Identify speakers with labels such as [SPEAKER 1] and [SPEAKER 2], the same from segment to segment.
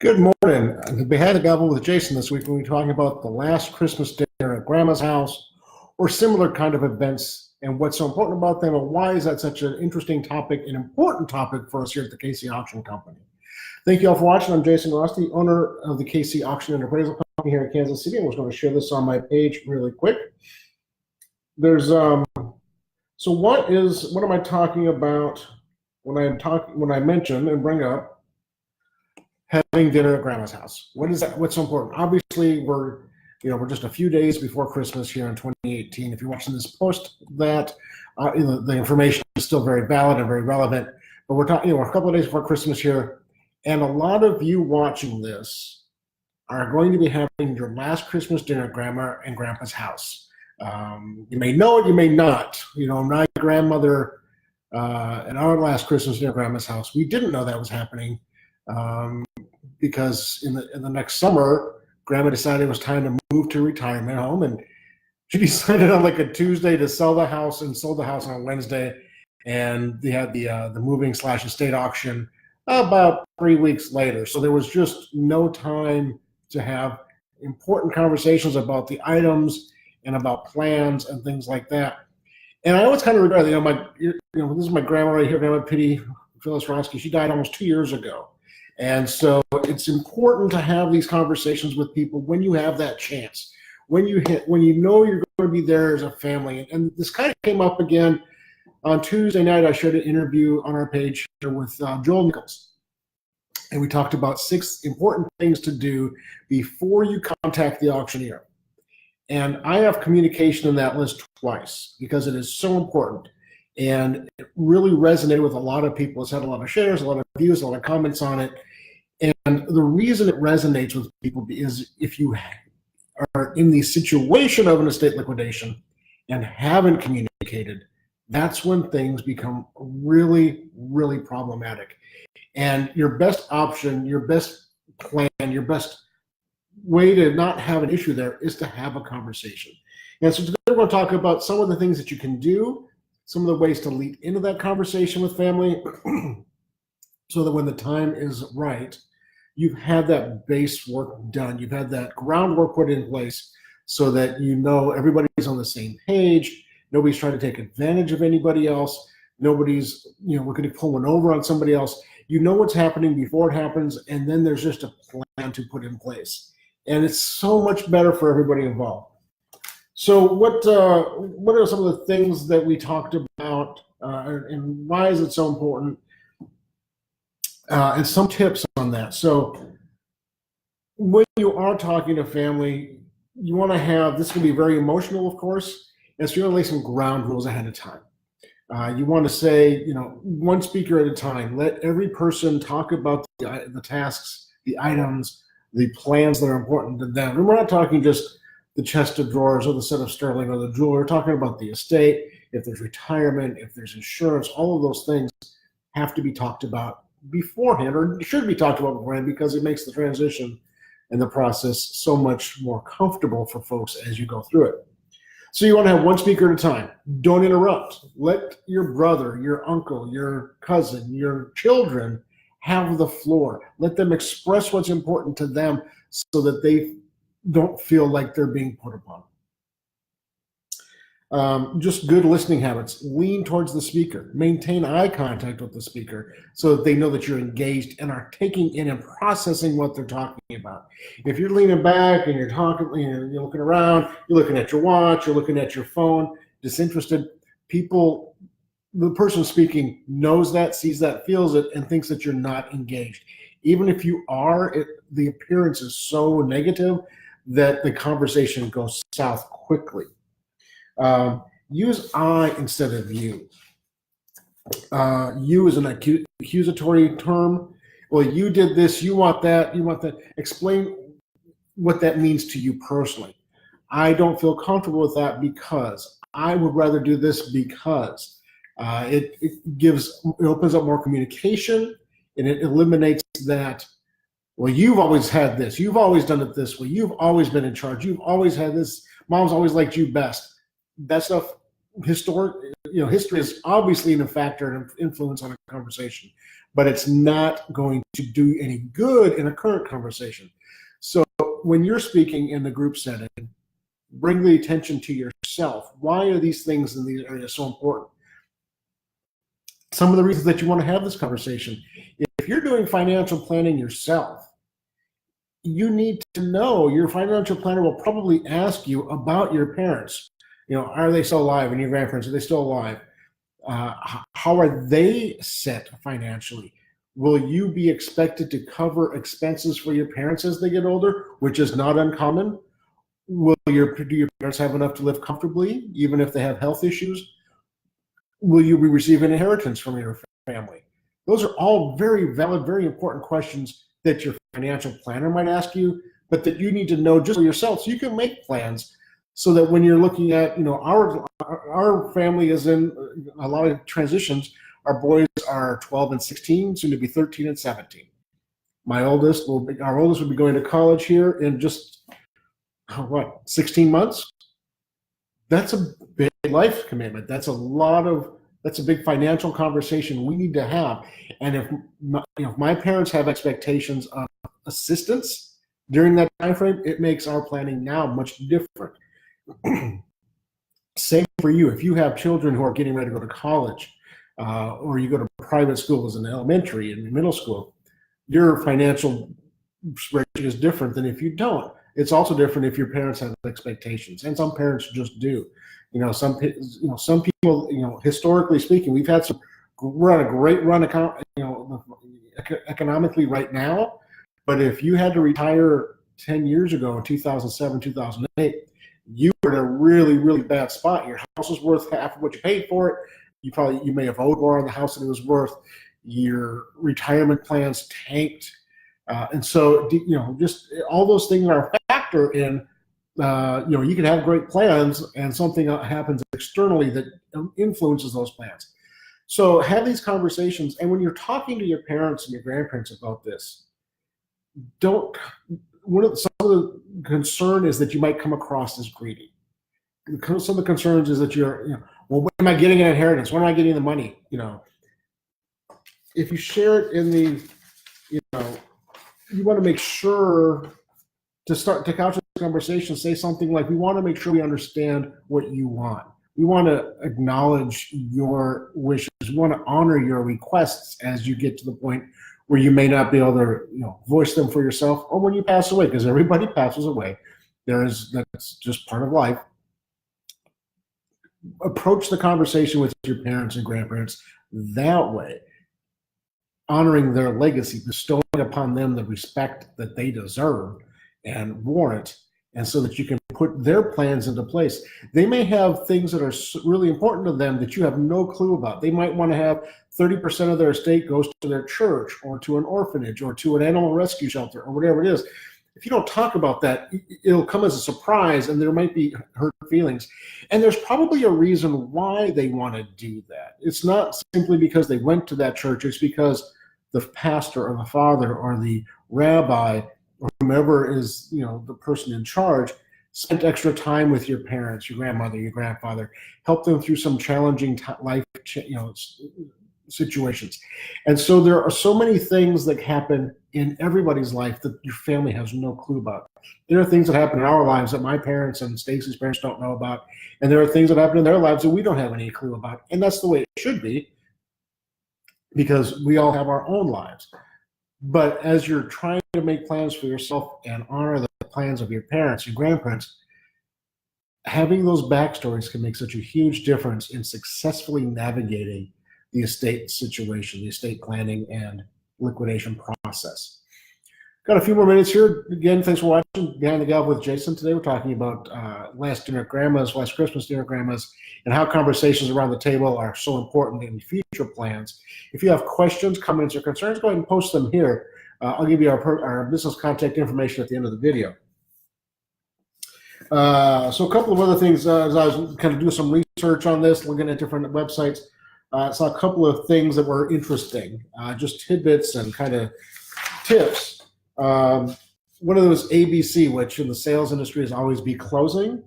[SPEAKER 1] Good morning. Behind the Gavel with Jason this week. We'll be talking about the last Christmas dinner at Grandma's house or similar kind of events and what's so important about them and why is that such an interesting topic, an important topic for us here at the KC Auction Company. Thank you all for watching. I'm Jason Ross, the owner of the KC Auction and Appraisal Company here in Kansas City. I was going to share this on my page really quick. So what am I talking about when I mention and bring up having dinner at Grandma's house? What is that? What's so important? Obviously, we're just a few days before Christmas here in 2018. If you're watching this post, that the information is still very valid and very relevant. But we're talking, we're a couple of days before Christmas here, and a lot of you watching this are going to be having your last Christmas dinner at Grandma and Grandpa's house. You may know it, you may not. My grandmother and our last Christmas dinner at Grandma's house, we didn't know that was happening. Because in the next summer, Grandma decided it was time to move to a retirement home, and she decided on like a Tuesday to sell the house and sold the house on Wednesday, and they had the moving/estate auction about 3 weeks later. So there was just no time to have important conversations about the items and about plans and things like that. And I always kind of regret, this is my grandma right here, Grandma Pitty Phyllis Ronsky. She died almost 2 years ago. And so it's important to have these conversations with people when you have that chance, when you know you're going to be there as a family. And this kind of came up again on Tuesday night. I shared an interview on our page with Joel Nichols. And we talked about 6 important things to do before you contact the auctioneer. And I have communication in that list twice because it is so important. And it really resonated with a lot of people. It's had a lot of shares, a lot of views, a lot of comments on it. And the reason it resonates with people is if you are in the situation of an estate liquidation and haven't communicated, that's when things become really, really problematic. And your best option, your best plan, your best way to not have an issue there is to have a conversation. And so today we're going to talk about some of the things that you can do, some of the ways to lead into that conversation with family so that when the time is right, you've had that base work done. You've had that groundwork put in place so that everybody's on the same page. Nobody's trying to take advantage of anybody else. Nobody's, looking to pull one over on somebody else. You know what's happening before it happens, and then there's just a plan to put in place. And it's so much better for everybody involved. So what are some of the things that we talked about and why is it so important? And some tips on that. So when you are talking to family, you want to have, this can be very emotional, of course, and so you want to lay some ground rules ahead of time. You want to say, one speaker at a time. Let every person talk about the tasks, the items, the plans that are important to them. And we're not talking just the chest of drawers or the set of sterling or the jewelry. We're talking about the estate, if there's retirement, if there's insurance, all of those things have to be talked about beforehand, or should be talked about beforehand, because it makes the transition and the process so much more comfortable for folks as you go through it. So you want to have one speaker at a time. Don't interrupt. Let your brother, your uncle, your cousin, your children have the floor. Let them express what's important to them so that they don't feel like they're being put upon. Just good listening habits. Lean towards the speaker. Maintain eye contact with the speaker so that they know that you're engaged and are taking in and processing what they're talking about. If you're leaning back and you're talking, you're looking around, you're looking at your watch, you're looking at your phone, disinterested, the person speaking knows that, sees that, feels it, and thinks that you're not engaged. Even if you are, the appearance is so negative that the conversation goes south quickly. Use I instead of you. You is an accusatory term. Well, you did this, you want that, you want that. Explain what that means to you personally. I don't feel comfortable with that because. I would rather do this because. It opens up more communication, and it eliminates that, well, you've always had this, you've always done it this way, you've always been in charge, you've always had this, mom's always liked you best. That stuff, historic, history is obviously a factor and influence on a conversation, but it's not going to do any good in a current conversation. So when you're speaking in the group setting, bring the attention to yourself. Why are these things in these areas so important? Some of the reasons that you want to have this conversation. If you're doing financial planning yourself, you need to know, your financial planner will probably ask you about your parents. Are they still alive? And your grandparents, are they still alive? How are they set financially? Will you be expected to cover expenses for your parents as they get older, which is not uncommon? Do your parents have enough to live comfortably, even if they have health issues? Will you be receiving inheritance from your family? Those are all very valid, very important questions that your financial planner might ask you, but that you need to know just for yourself so you can make plans, so that when you're looking at, our family is in a lot of transitions. Our boys are 12 and 16, soon to be 13 and 17. Our oldest will be going to college here in just 16 months. That's a big life commitment. That's a big financial conversation we need to have. And if my parents have expectations of assistance during that time frame, it makes our planning now much different. Same for you. If you have children who are getting ready to go to college, or you go to private schools in elementary and middle school, your financial spreadsheet is different than if you don't. It's also different if your parents have expectations, and some parents just do. Some people, historically speaking, we're on a great run economically right now. But if you had to retire 10 years ago in 2007, 2008, you were in a really, really bad spot. Your house was worth half of what you paid for it. You may have owed more on the house than it was worth. Your retirement plans tanked. And so, just all those things are a factor in, you can have great plans and something happens externally that influences those plans. So have these conversations. And when you're talking to your parents and your grandparents about this, some of the concern is that you might come across as greedy. Some of the concerns is that well, when am I getting an inheritance? When am I getting the money? If you share it in the, you want to make sure to couch this conversation, say something like, we want to make sure we understand what you want. We want to acknowledge your wishes. We want to honor your requests as you get to the point where you may not be able to, voice them for yourself, or when you pass away, because everybody passes away. That's just part of life. Approach the conversation with your parents and grandparents that way, honoring their legacy, bestowing upon them the respect that they deserve and warrant, and so that you can put their plans into place. They may have things that are really important to them that you have no clue about. They might want to have 30% of their estate goes to their church, or to an orphanage, or to an animal rescue shelter, or whatever it is. If you don't talk about that, it'll come as a surprise, and there might be hurt feelings. And there's probably a reason why they want to do that. It's not simply because they went to that church. It's because the pastor or the father or the rabbi or whomever is, the person in charge, spent extra time with your parents, your grandmother, your grandfather, helped them through some challenging life, situations. And so there are so many things that happen in everybody's life that your family has no clue about. There are things that happen in our lives that my parents and Stacy's parents don't know about. And there are things that happen in their lives that we don't have any clue about. And that's the way it should be, because we all have our own lives. But as you're trying to make plans for yourself and honor the plans of your parents and grandparents, having those backstories can make such a huge difference in successfully navigating the estate situation, the estate planning and liquidation process. Got a few more minutes here. Again, thanks for watching Behind the Gavel with Jason. Today we're talking about last Christmas dinner at Grandma's, and how conversations around the table are so important in future plans. If you have questions, comments, or concerns, go ahead and post them here. I'll give you our business contact information at the end of the video. So a couple of other things, as I was kind of doing some research on this, looking at different websites, saw a couple of things that were interesting, just tidbits and kind of tips. One of those ABC, which in the sales industry is always be closing.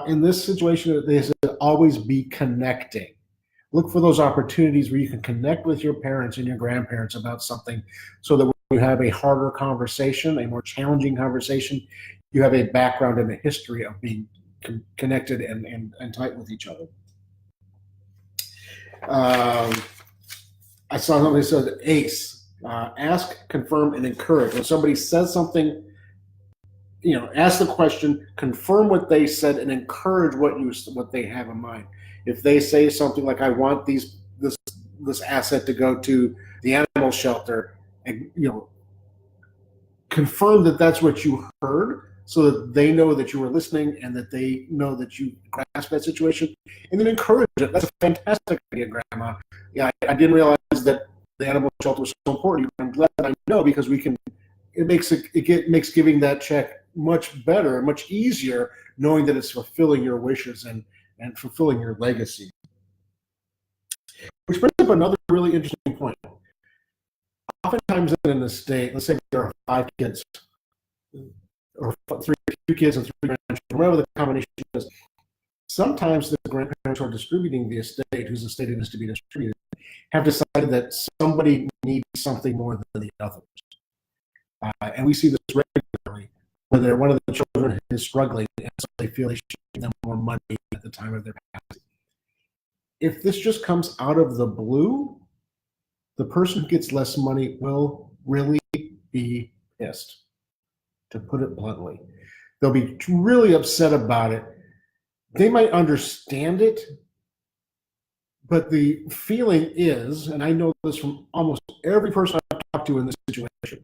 [SPEAKER 1] In this situation, they should always be connecting. Look for those opportunities where you can connect with your parents and your grandparents about something, so that when you have a harder conversation, a more challenging conversation, you have a background and a history of being connected and tight with each other. I saw somebody said ACE, ask, confirm, and encourage. When somebody says something, ask the question, confirm what they said, and encourage what they have in mind. If they say something like, "I want this asset to go to the animal shelter," and confirm that that's what you heard, so that they know that you were listening and that they know that you grasp that situation, and then encourage it. That's a fantastic idea, Grandma. Yeah, I didn't realize that the animal shelter was so important. I'm glad that I know, because it makes giving that check much better, much easier, knowing that it's fulfilling your wishes and fulfilling your legacy. Which brings up another really interesting point. Oftentimes in an estate, let's say there are 5 kids, or 2 kids and 3 grandchildren, whatever the combination is, sometimes the grandparents who are distributing the estate, whose estate it is to be distributed, have decided that somebody needs something more than the others. And we see this regularly, where one of the children is struggling, and so they feel they should give them more money at the time of their passing. If this just comes out of the blue, the person who gets less money will really be pissed, to put it bluntly. They'll be really upset about it. They might understand it, but the feeling is, and I know this from almost every person I've talked to in this situation,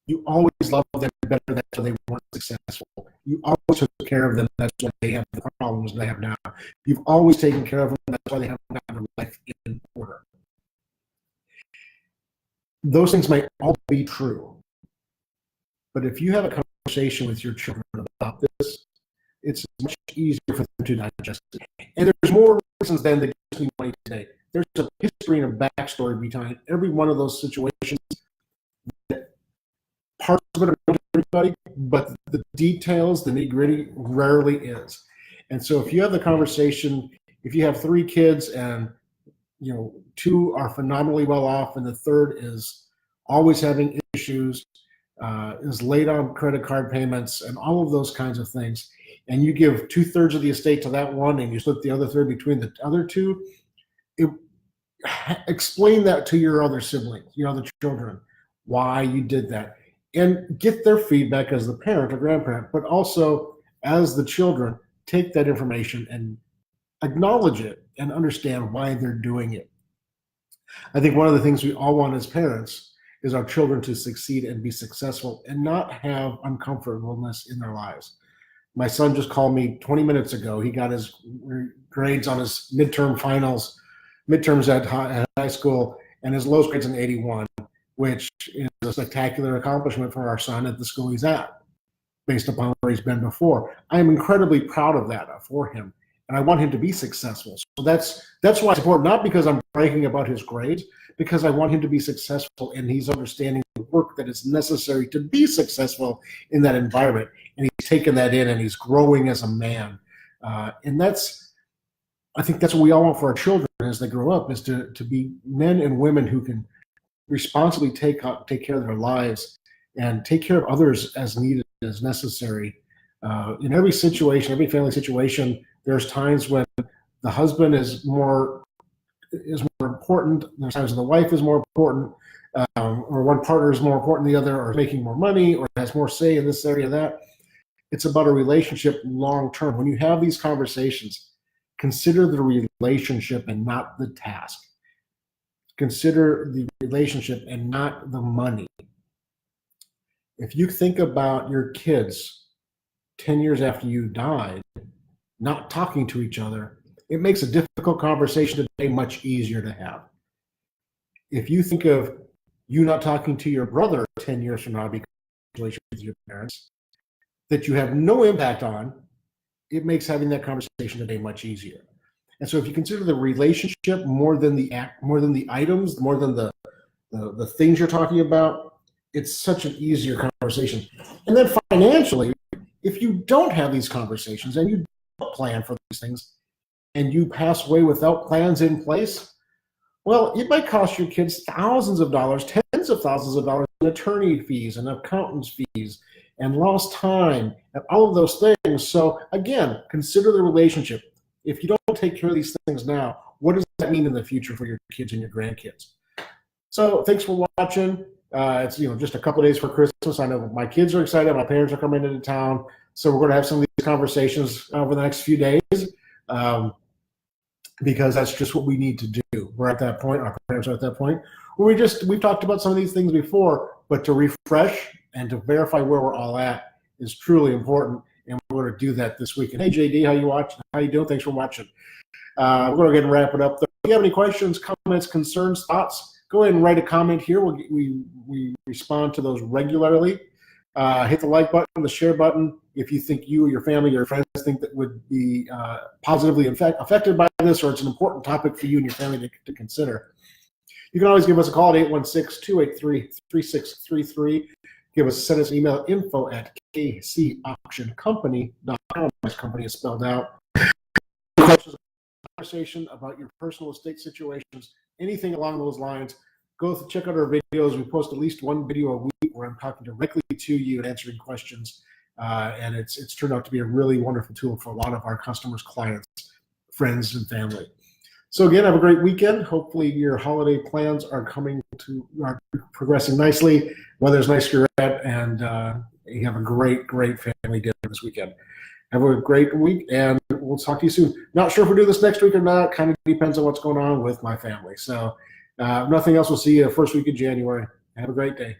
[SPEAKER 1] you always loved them better, that's why they weren't successful. You always took care of them, that's why they have the problems they have now. You've always taken care of them, that's why they haven't gotten their life in order. Those things might all be true. But if you have a conversation with your children about this, it's much easier for them to digest it. And there's more reasons than the Disney money today. There's a history and a backstory behind every one of those situations. Parts of it are known to everybody, but the details, the nitty-gritty, rarely is. And so if you have the conversation, if you have 3 kids and 2 are phenomenally well off, and the third is always having issues, is late on credit card payments, and all of those kinds of things, and you give 2/3 of the estate to that one, and you split the other third between the other 2, explain that to your other siblings, your other children, why you did that, and get their feedback as the parent or grandparent, but also as the children, take that information and acknowledge it and understand why they're doing it. I think one of the things we all want as parents is our children to succeed and be successful and not have uncomfortableness in their lives. My son just called me 20 minutes ago. He got his grades on his midterms at high school, and his lowest grade's an 81, which is a spectacular accomplishment for our son at the school he's at, based upon where he's been before. I am incredibly proud of that for him, and I want him to be successful. So that's why I support, not because I'm bragging about his grades, because I want him to be successful, and he's understanding the work that is necessary to be successful in that environment, and he's taken that in, and he's growing as a man. And I think that's what we all want for our children as they grow up, is to be men and women who can responsibly take care of their lives and take care of others as needed, as necessary. In every situation, every family situation, there's times when the husband is more important. There's times when the wife is more important, or one partner is more important than the other, or making more money, or has more say in this area, that. It's about a relationship long term. When you have these conversations, consider the relationship and not the task. Consider the relationship and not the money. If you think about your kids 10 years after you died, not talking to each other, it makes a difficult conversation today much easier to have. If you think of you not talking to your brother 10 years from now because of your relationship with your parents, that you have no impact on, it makes having that conversation today much easier. And so if you consider the relationship more than the items, more than the things you're talking about, it's such an easier conversation. And then financially, If you don't have these conversations and you don't plan for these things and you pass away without plans in place, well, it might cost your kids thousands of dollars, tens of thousands of dollars in attorney fees and accountant's fees and lost time and all of those things. So again, consider the relationship. If you don't take care of these things now, what does that mean in the future for your kids and your grandkids? So thanks for watching. It's just a couple of days for Christmas. I know my kids are excited. My parents are coming into town, so we're going to have some of these conversations over the next few days, because that's just what we need to do. We're at that point. Our parents are at that point where we've talked about some of these things before, but to refresh and to verify where we're all at is truly important, and we're going to do that this weekend. Hey JD, how you doing? Thanks for watching. We're going to go ahead and wrap it up. If you have any questions, comments, concerns, thoughts, go ahead and write a comment here. We respond to those regularly. Hit the like button, the share button. If you think you or your family or your friends think that would be positively affected by this, or it's an important topic for you and your family to consider, you can always give us a call at 816-283-3633. Send us an email, info@kcauctioncompany.com. This company is spelled out. Questions, conversation about your personal estate situations, anything along those lines, check out our videos. We post at least one video a week where I'm talking directly to you and answering questions. And it's turned out to be a really wonderful tool for a lot of our customers, clients, friends, and family. So again, have a great weekend. Hopefully your holiday plans are progressing nicely. Weather's nice where you're at, and you have a great family dinner this weekend. Have a great week, and we'll talk to you soon. Not sure if we'll do this next week or not. Kind of depends on what's going on with my family. So nothing else. We'll see you first week of January. Have a great day.